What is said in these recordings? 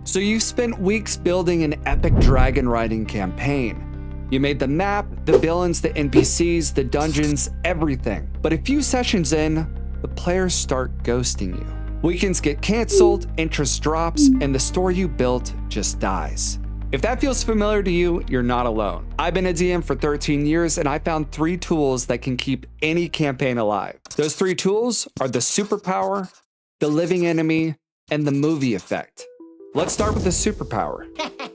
So you've spent weeks building an epic dragon riding campaign. You made the map, the villains, the NPCs, the dungeons, everything. But a few sessions in, the players start ghosting you. Weekends get canceled, interest drops, and the story you built just dies. If that feels familiar to you, you're not alone. I've been a DM for 13 years and I found 3 tools that can keep any campaign alive. Those 3 tools are the superpower, the living enemy, and the movie effect. Let's start with the superpower.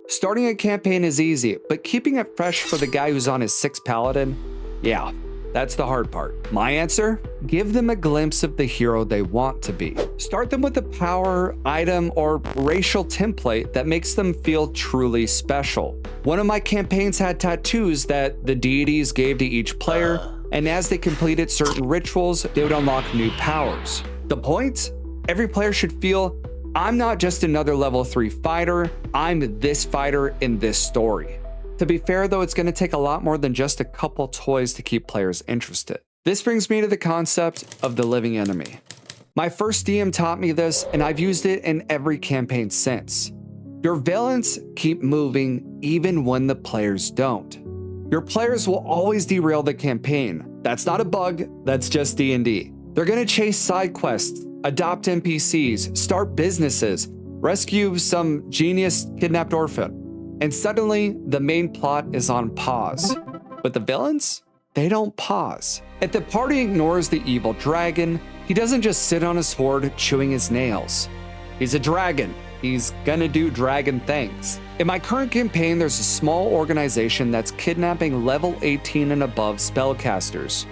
Starting a campaign is easy, but keeping it fresh for the guy who's on his 6th paladin, yeah, that's the hard part. My answer? Give them a glimpse of the hero they want to be. Start them with a power, item, or racial template that makes them feel truly special. One of my campaigns had tattoos that the deities gave to each player, and as they completed certain rituals, they would unlock new powers. The point? Every player should feel, I'm not just another level 3 fighter, I'm this fighter in this story. To be fair though, it's going to take a lot more than just a couple toys to keep players interested. This brings me to the concept of the living enemy. My first DM taught me this, and I've used it in every campaign since. Your villains keep moving even when the players don't. Your players will always derail the campaign. That's not a bug, that's just D&D. They're going to chase side quests, adopt NPCs, start businesses, rescue some genius kidnapped orphan. And suddenly, the main plot is on pause. But the villains? They don't pause. If the party ignores the evil dragon, he doesn't just sit on his hoard chewing his nails. He's a dragon. He's gonna do dragon things. In my current campaign, there's a small organization that's kidnapping level 18 and above spellcasters.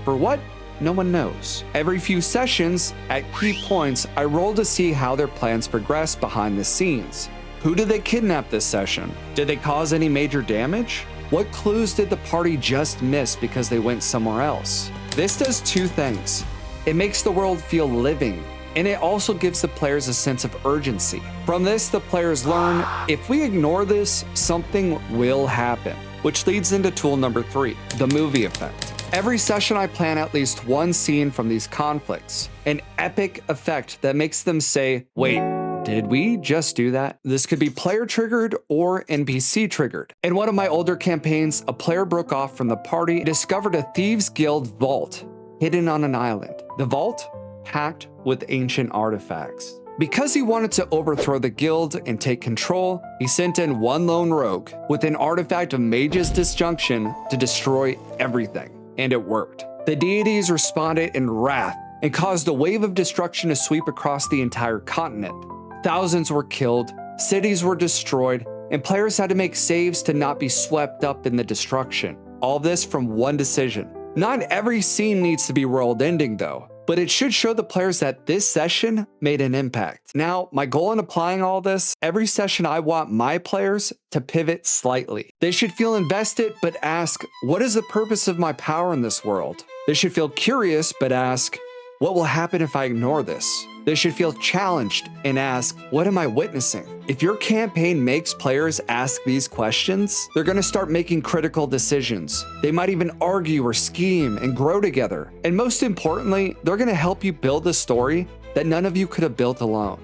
For what? No one knows. Every few sessions, at key points, I roll to see how their plans progress behind the scenes. Who did they kidnap this session? Did they cause any major damage? What clues did the party just miss because they went somewhere else? This does 2 things. It makes the world feel living, and it also gives the players a sense of urgency. From this, the players learn, if we ignore this, something will happen. Which leads into tool number 3, the movie effect. Every session I plan at least one scene from these conflicts, an epic effect that makes them say, wait, did we just do that? This could be player triggered or NPC triggered. In one of my older campaigns, a player broke off from the party and discovered a Thieves Guild vault hidden on an island. The vault packed with ancient artifacts. Because he wanted to overthrow the guild and take control, he sent in one lone rogue with an artifact of Mage's Disjunction to destroy everything. And it worked. The deities responded in wrath and caused a wave of destruction to sweep across the entire continent. Thousands were killed, cities were destroyed, and players had to make saves to not be swept up in the destruction. All this from one decision. Not every scene needs to be world ending though, but it should show the players that this session made an impact. Now, my goal in applying all this, every session I want my players to pivot slightly. They should feel invested, but ask, what is the purpose of my power in this world? They should feel curious, but ask, what will happen if I ignore this? They should feel challenged and ask, what am I witnessing? If your campaign makes players ask these questions, they're gonna start making critical decisions. They might even argue or scheme and grow together. And most importantly, they're gonna help you build a story that none of you could have built alone.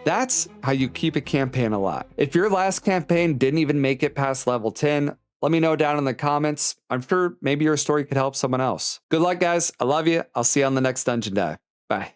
That's how you keep a campaign alive. If your last campaign didn't even make it past level 10, let me know down in the comments. I'm sure maybe your story could help someone else. Good luck, guys. I love you. I'll see you on the next dungeon dive. Bye.